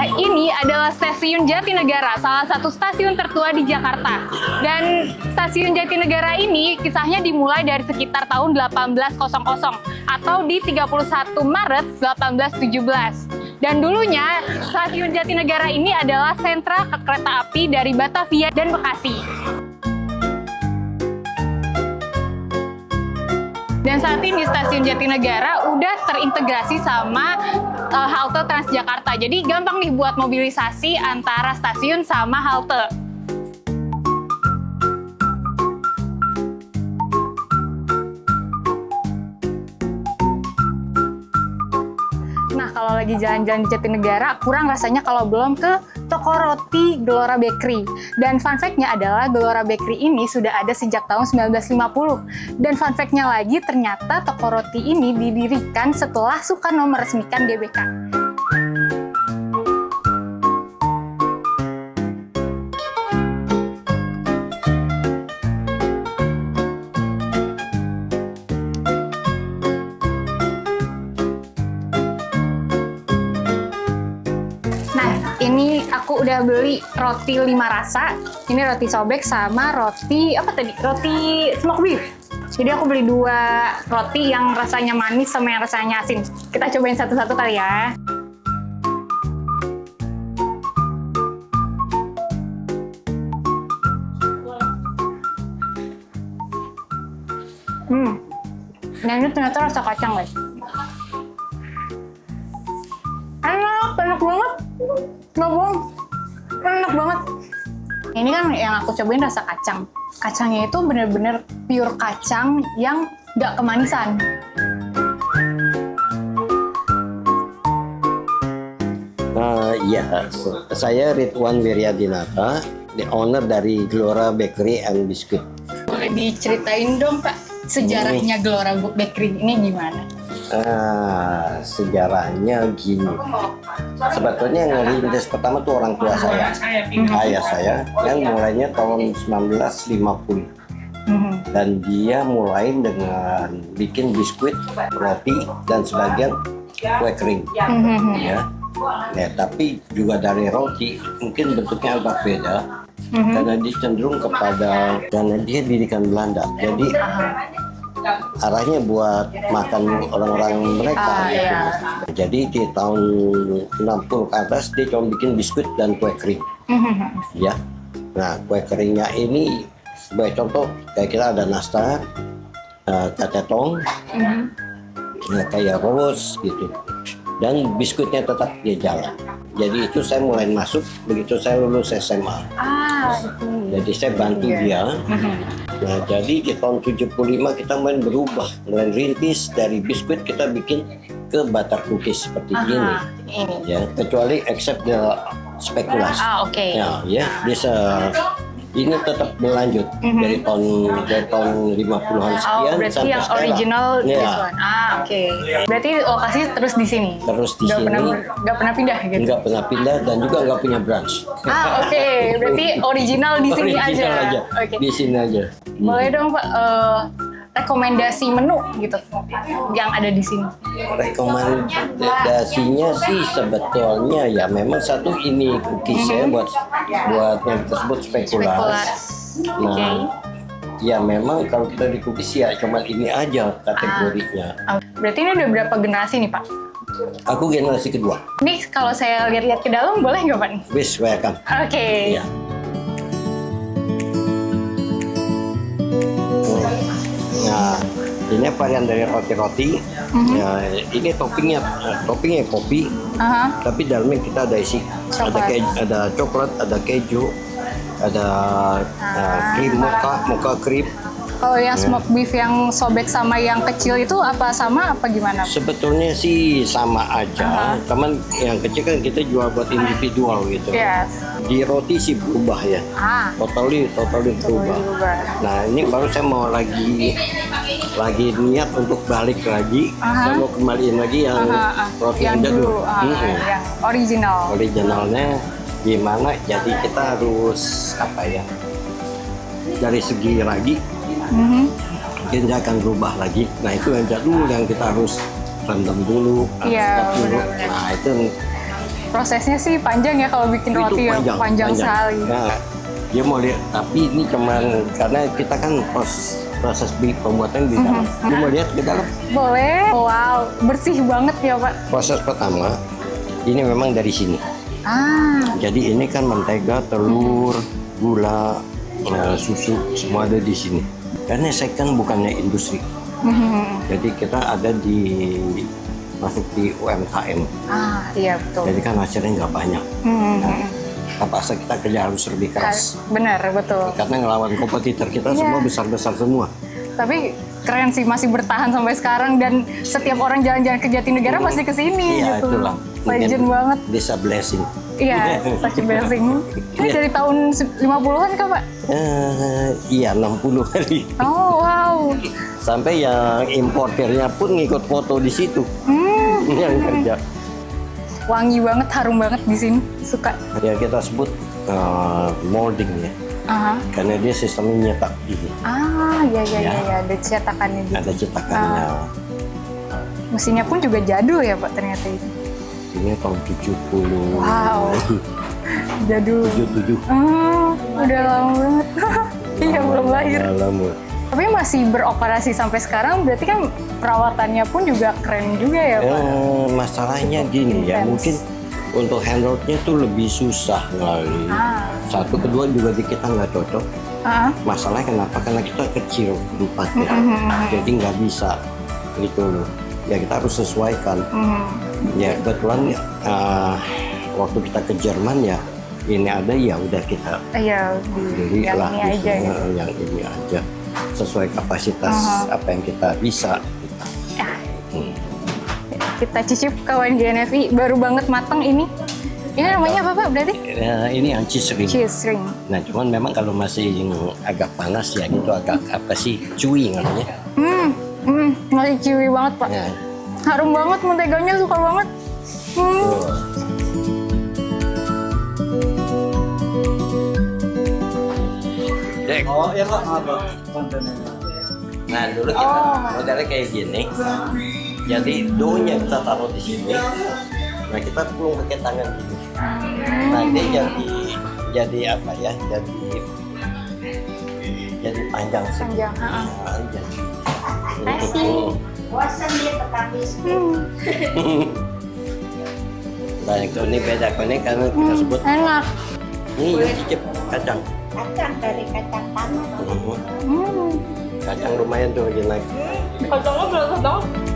Nah, ini adalah stasiun Jatinegara, salah satu stasiun tertua di Jakarta. Dan stasiun Jatinegara ini kisahnya dimulai dari sekitar tahun 1800 atau di 31 Maret 1817. Dan dulunya stasiun Jatinegara ini adalah sentra kereta api dari Batavia dan Bekasi. Dan saat ini stasiun Jatinegara udah terintegrasi sama halte Transjakarta. Jadi gampang nih buat mobilisasi antara stasiun sama halte. Nah, kalau lagi jalan-jalan di Jatinegara, kurang rasanya kalau belum ke toko roti Gelora Bakery. Dan fun fact-nya adalah Gelora Bakery ini sudah ada sejak tahun 1950. Dan fun fact-nya lagi, ternyata toko roti ini didirikan setelah Soekarno meresmikan GBK. Ini aku udah beli roti 5 rasa. Ini roti sobek sama roti apa tadi? Roti smoked beef. Jadi aku beli 2 roti yang rasanya manis sama yang rasanya asin. Kita cobain satu-satu kali ya. Nah, ini ternyata rasa kacang, guys. Enak banget. Nggak bohong, enak banget. Ini kan yang aku cobain rasa kacang. Kacangnya itu bener-bener pure kacang yang nggak kemanisan. Iya, saya Ridwan Wiryadinata, the owner dari Gelora Bakery and Biscuit. Boleh diceritain dong, Pak, sejarahnya Gelora Bakery ini gimana? Sejarahnya gini. Sebetulnya yang ngerintis pertama tuh orang tua saya, ayah saya, yang mulainya tahun 1950. Dan dia mulai dengan bikin biskuit, roti, dan sebagian kue kering. Ya. Tapi juga dari roti mungkin bentuknya agak beda, karena dia cenderung kepada, karena dia didikan Belanda. Jadi arahnya buat makan orang-orang mereka gitu. Jadi di tahun 60 ke atas dia cuma bikin biskuit dan kue kering. Ya. Nah, kue keringnya ini sebagai contoh kayak kita ada nastar, katetong, kayak rose gitu. Dan biskuitnya tetap dia jalan. Jadi itu saya mulai masuk begitu saya lulus SMA. Jadi saya bantu dia. Nah, jadi di tahun 75 kita mulai berubah, mulai rintis dari biskuit kita bikin ke butter cookies seperti ini. Ya, kecuali except the spekulasi. Ya, bisa ini tetap berlanjut dari tahun 50-an sekian berarti sampai yang sekarang. Original this one. Berarti lokasi terus di sini. Terus di sini. Nggak pernah pindah gitu. Nggak pernah pindah dan juga nggak punya branch. Berarti original di sini aja. Di sini aja. Boleh dong, Pak, rekomendasi menu gitu yang ada di sini. Rekomendasinya sih sebetulnya ya memang satu ini cookies ya buat yang tersebut spekulas. Nah, ya memang kalau kita di cookies ya cuma ini aja kategorinya. Berarti ini udah berapa generasi nih, Pak? Aku generasi kedua. Nih kalau saya lihat-lihat ke dalam boleh nggak, Pak? Wish welcome. Oke. Ya. Nah, ini varian dari roti-roti. Ya, ini toppingnya kopi, tapi dalamnya kita ada isi, ada coklat, ada keju, ada krim mocha krim. Kalau yang smoked beef yang sobek sama yang kecil itu apa sama apa gimana? Sebetulnya sih sama aja, cuman yang kecil kan kita jual buat individual gitu. Di roti sih berubah ya, totally berubah. Nah, ini baru saya mau lagi niat untuk balik lagi, saya mau kembaliin lagi yang roti yang jadul, yang originalnya gimana? Jadi kita harus apa ya? Dari segi ragi. Mungkin dia akan berubah lagi. Nah, itu yang jadul yang kita harus rendam dulu, stop dulu. Nah, itu Prosesnya sih panjang ya kalau bikin Itu roti ya, panjang sekali. Nah, dia mau lihat, tapi ini cuman karena kita kan proses pembuatan di dalam. Dia mau lihat ke dalam. Boleh. Wow, bersih banget ya Pak. Proses pertama, ini memang dari sini. Jadi ini kan mentega, telur, gula, susu, semua ada di sini. Karena saya kan bukannya industri. Jadi kita ada masuk di UMKM. Iya betul. Jadi kan hasilnya nggak banyak. Terpaksa kita kerja harus lebih keras. Benar, betul. Karena ngelawan kompetitor kita semua besar-besar semua. Tapi keren sih, masih bertahan sampai sekarang dan setiap orang jalan-jalan ke Jatinegara pasti ke sini Iya, gitu. itulah. Legend banget. Desa Blessing. Iya, such a blessing. Ini dari tahun 50-an Kak, Pak? Iya, 60 kali. Oh, wow. Sampai yang importernya pun ngikut foto di situ. Yang kerja. Wangi banget, harum banget di sini. Suka. Ya kita sebut molding ya. Karena dia sistemnya nyetak gini. Iya. Ada cetakannya gitu. Ada cetakannya. Mesinnya pun juga jadul ya Pak ternyata ini. Ini tahun 70. Wow. Jadul. 77. Udah lama banget. Iya, belum lahir. Lama. Tapi masih beroperasi sampai sekarang, berarti kan perawatannya pun juga keren juga ya Pak? Masalahnya gini ya, mungkin untuk handle-nya tuh lebih susah melalui. Satu, kedua juga di kita nggak cocok. Masalahnya kenapa? Karena kita kecil tempatnya, jadi nggak bisa gitu loh. Ya kita harus sesuaikan. Ya kebetulan waktu kita ke Jerman ya, ini ada ya udah kita beli lah ini aja ya. Yang ini aja sesuai kapasitas apa yang kita bisa. Kita cicip kawan GNFI, baru banget matang ini. Ini namanya apa Pak berarti? Ini yang cheese ring. Cheese ring. Nah cuman memang kalau masih agak panas ya gitu, agak apa sih, chewy namanya. Masih chewy banget Pak. Ya. Harum banget, menteganya suka banget. Dek. Oh iya Pak, apa kontennya? Nah dulu kita modelnya kayak gini. Jadi doughnya kita taruh di sini. Nah kita belum pakai tangan gini. Nah dia jadi apa ya? Jadi panjang sih. Panjang. Kasih. Bosan dia tetapi Nah ini beda, ini karena kita sebut. Enak. Ini yang cicip kacang. kacang dari kacang tanah. Kacang lumayan tuh lagi naik. Kacangnya berasa banget.